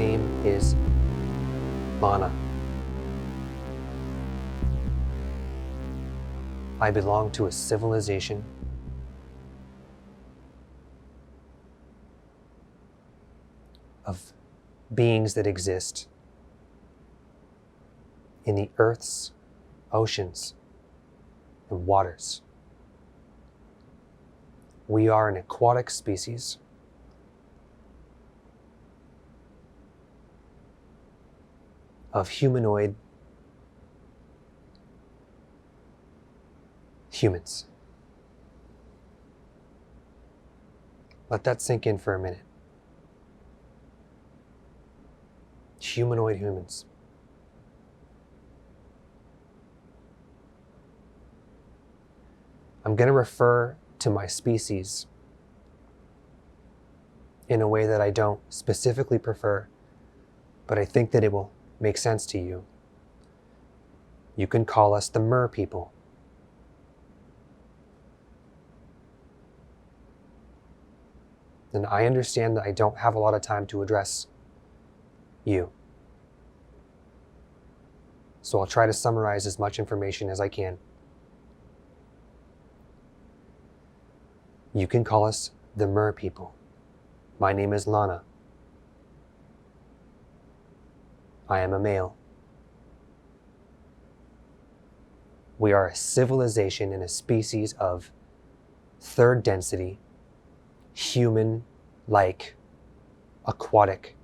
name is Lona. I belong to a civilization of beings that exist in the earth's oceans and waters. We are an aquatic species of humanoid humans. Let that sink in for a minute. Humanoid humans. I'm going to refer to my species in a way that I don't specifically prefer, but I think that it will make sense to you. You can call us the Merpeople. And I understand that I don't have a lot of time to address you. So I'll try to summarize as much information as I can. You can call us the Merpeople. My name is Lona. I am a male. We are a civilization and a species of third density, human-like, aquatic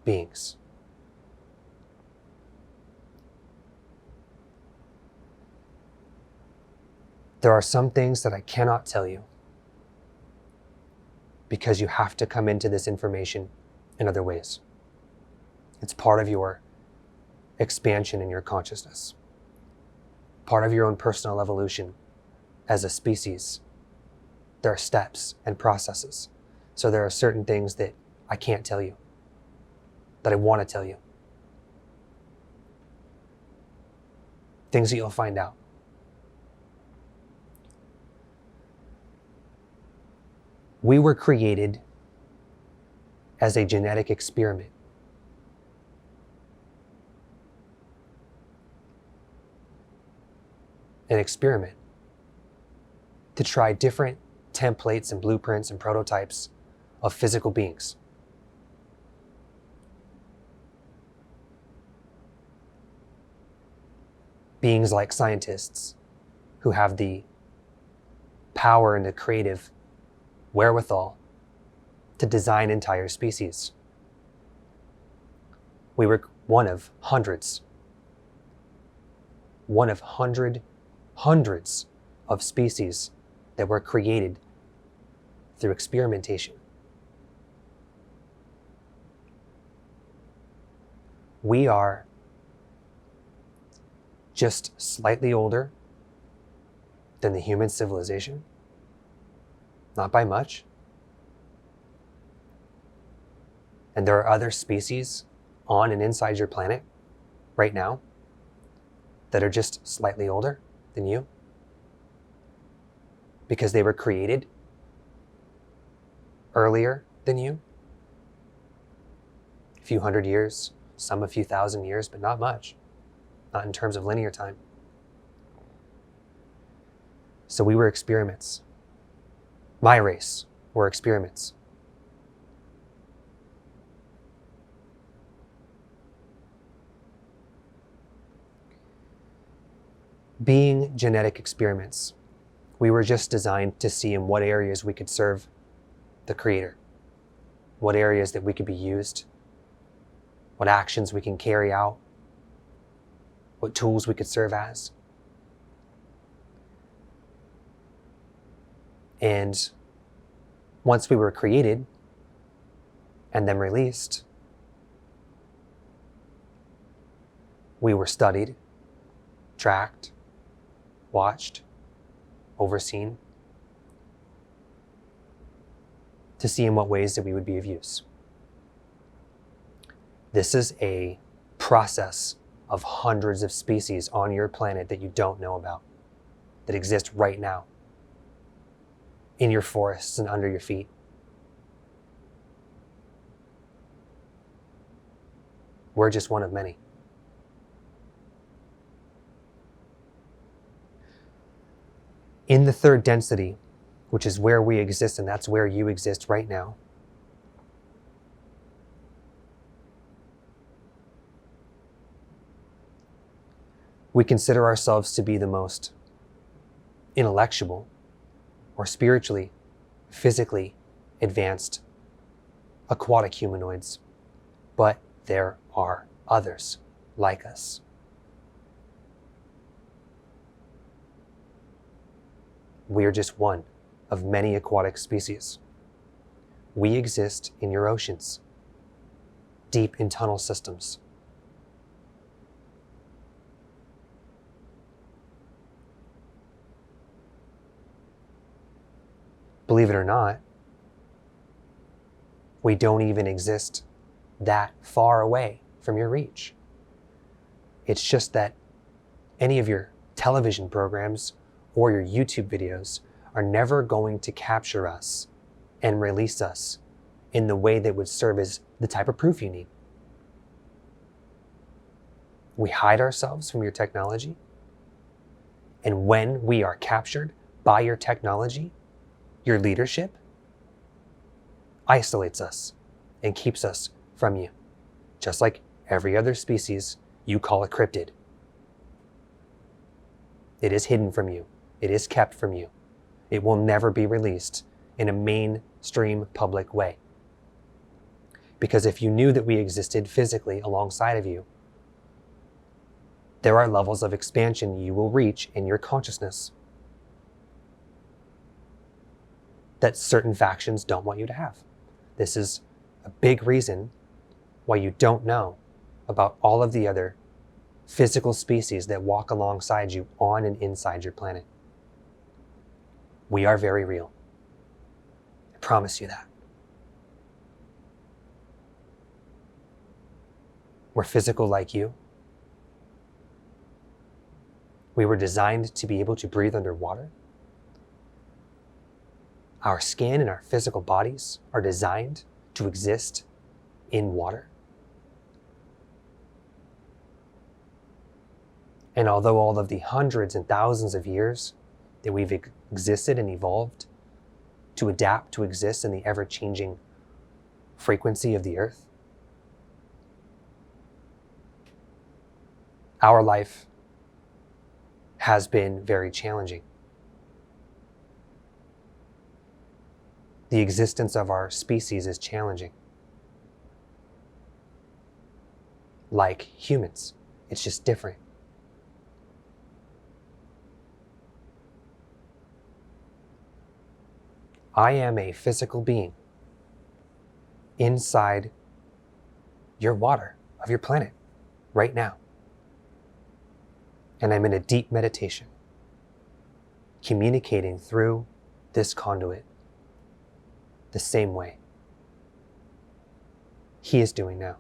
beings. There are some things that I cannot tell you because you have to come into this information in other ways. It's part of your expansion in your consciousness, part of your own personal evolution as a species. There are steps and processes. So there are certain things that I can't tell you, that I want to tell you. Things that you'll find out. We were created as a genetic experiment. An experiment to try different templates and blueprints and prototypes of physical beings. Beings like scientists who have the power and the creative wherewithal to design entire species. We were one of hundreds of species that were created through experimentation. We are just slightly older than the human civilization. Not by much. And there are other species on and inside your planet right now that are just slightly older than you because they were created earlier than you. A few hundred years, some a few thousand years, but not much. Not in terms of linear time. So we were experiments. My race were experiments. Being genetic experiments, we were just designed to see in what areas we could serve the Creator, what areas that we could be used, what actions we can carry out, what tools we could serve as. And once we were created and then released, we were studied, tracked, watched, overseen to see in what ways that we would be of use. This is a process of hundreds of species on your planet that you don't know about, that exist right now, in your forests and under your feet. We're just one of many. In the third density, which is where we exist, and that's where you exist right now, we consider ourselves to be the most intellectual or spiritually, physically advanced aquatic humanoids, but there are others like us. We are just one of many aquatic species. We exist in your oceans, deep in tunnel systems. Believe it or not, we don't even exist that far away from your reach. It's just that any of your television programs or your YouTube videos are never going to capture us and release us in the way that would serve as the type of proof you need. We hide ourselves from your technology, and when we are captured by your technology, your leadership isolates us and keeps us from you, just like every other species you call a cryptid. It is hidden from you. It is kept from you. It will never be released in a mainstream public way. Because if you knew that we existed physically alongside of you, there are levels of expansion you will reach in your consciousness that certain factions don't want you to have. This is a big reason why you don't know about all of the other physical species that walk alongside you on and inside your planet. We are very real. I promise you that. We're physical like you. We were designed to be able to breathe underwater. Our skin and our physical bodies are designed to exist in water. And although all of the hundreds and thousands of years that we've existed and evolved to adapt to exist in the ever-changing frequency of the earth, our life has been very challenging. The existence of our species is challenging. Like humans, it's just different. I am a physical being inside your water of your planet right now. And I'm in a deep meditation, communicating through this conduit the same way he is doing now.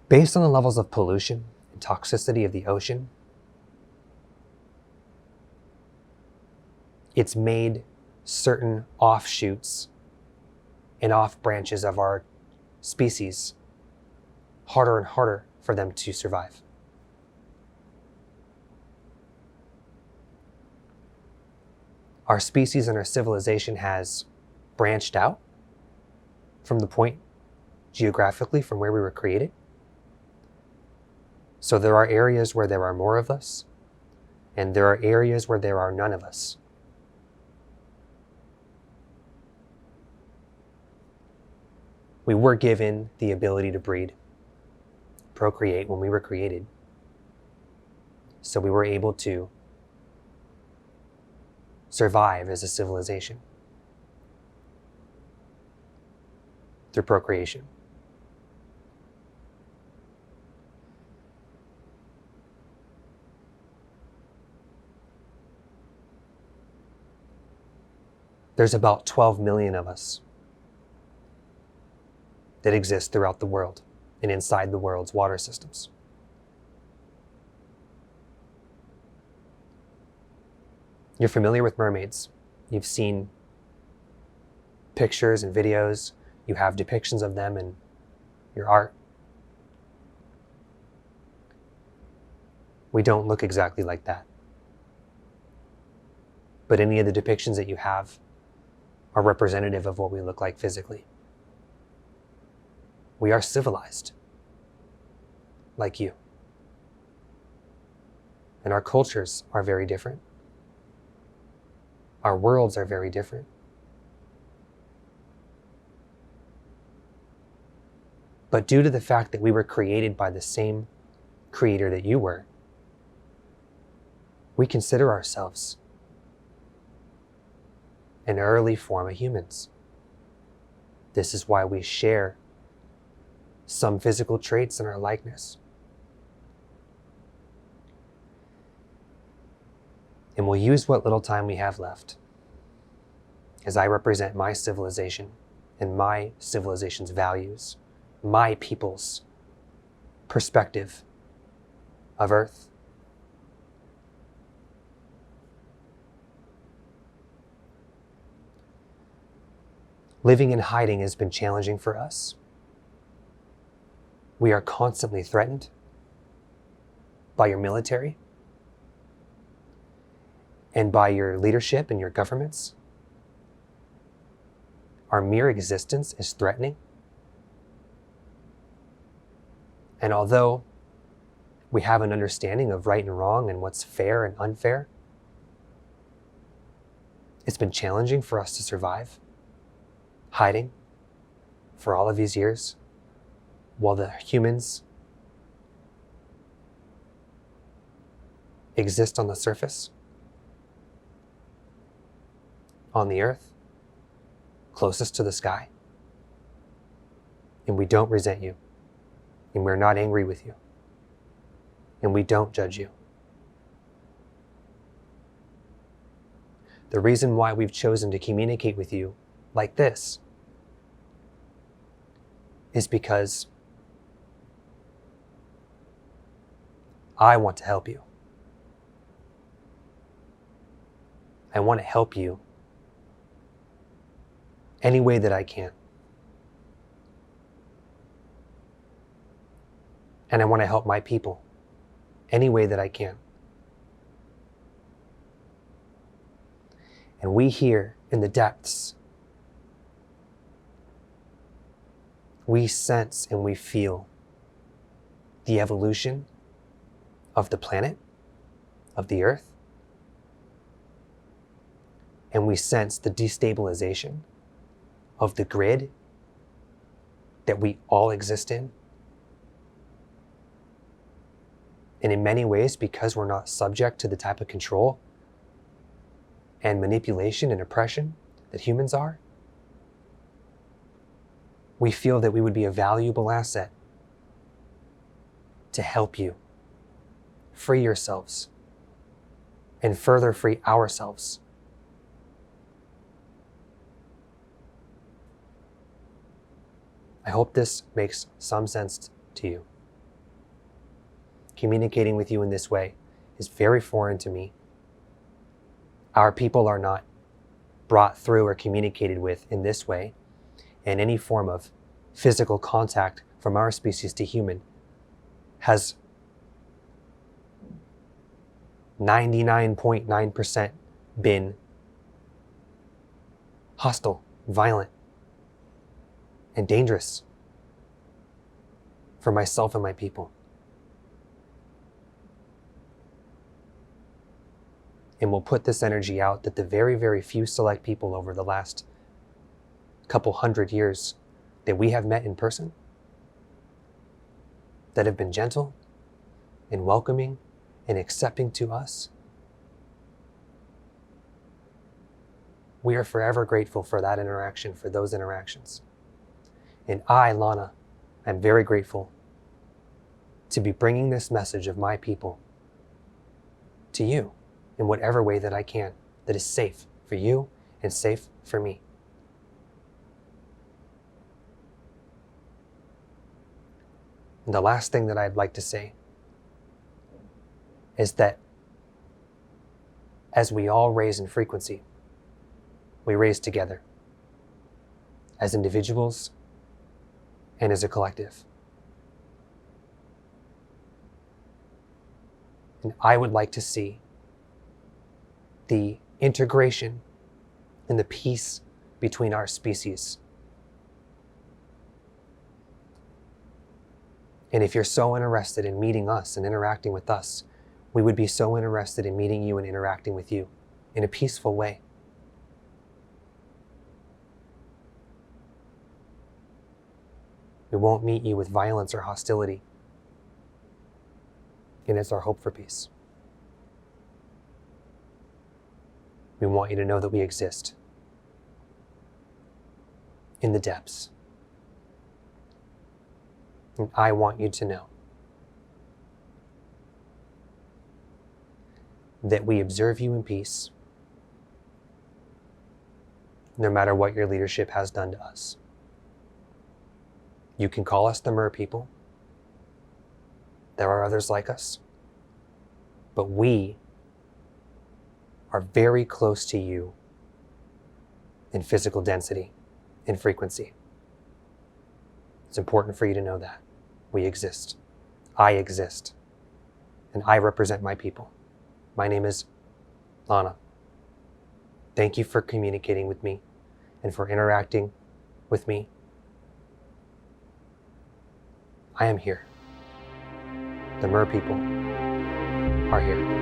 Based on the levels of pollution and toxicity of the ocean, it's made certain offshoots and off branches of our species harder and harder for them to survive. Our species and our civilization has branched out from the point geographically from where we were created. So there are areas where there are more of us, and there are areas where there are none of us. We were given the ability to breed, procreate when we were created. So we were able to survive as a civilization through procreation. There's about 12 million of us that exist throughout the world and inside the world's water systems. You're familiar with mermaids. You've seen pictures and videos. You have depictions of them in your art. We don't look exactly like that. But any of the depictions that you have are representative of what we look like physically. We are civilized, like you. And our cultures are very different. Our worlds are very different. But due to the fact that we were created by the same creator that you were, we consider ourselves an early form of humans. This is why we share some physical traits in our likeness. And we'll use what little time we have left as I represent my civilization and my civilization's values, my people's perspective of Earth. Living in hiding has been challenging for us. We are constantly threatened by your military and by your leadership and your governments. Our mere existence is threatening. And although we have an understanding of right and wrong and what's fair and unfair, it's been challenging for us to survive, hiding for all of these years, while the humans exist on the surface, on the earth, closest to the sky. And we don't resent you, and we're not angry with you, and we don't judge you. The reason why we've chosen to communicate with you like this is because I want to help you. I want to help you any way that I can. And I want to help my people any way that I can. And we here in the depths, we sense and we feel the evolution of the planet, of the earth, and we sense the destabilization of the grid that we all exist in. And in many ways, because we're not subject to the type of control and manipulation and oppression that humans are, we feel that we would be a valuable asset to help you free yourselves and further free ourselves. I hope this makes some sense to you. Communicating with you in this way is very foreign to me. Our people are not brought through or communicated with in this way, and any form of physical contact from our species to human has 99.9% been hostile, violent, and dangerous for myself and my people. And we'll put this energy out that the very, very few select people over the last couple hundred years that we have met in person, that have been gentle and welcoming and accepting to us, we are forever grateful for that interaction, for those interactions. And I, Lona, am very grateful to be bringing this message of my people to you in whatever way that I can, that is safe for you and safe for me. And the last thing that I'd like to say is that as we all raise in frequency, we raise together, as individuals and as a collective. And I would like to see the integration and the peace between our species. And if you're so interested in meeting us and interacting with us, we would be so interested in meeting you and interacting with you in a peaceful way. We won't meet you with violence or hostility. And it's our hope for peace. We want you to know that we exist in the depths. And I want you to know that we observe you in peace, no matter what your leadership has done to us. You can call us the Merpeople. There are others like us. But we are very close to you in physical density and frequency. It's important for you to know that. We exist. I exist. And I represent my people. My name is Lona. Thank you for communicating with me and for interacting with me. I am here. The Merpeople are here.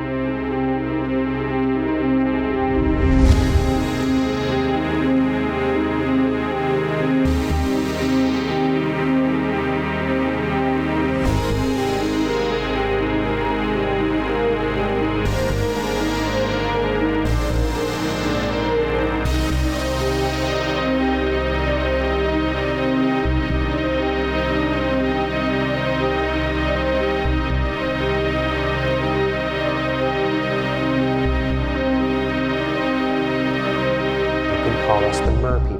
Call us the Merpeople.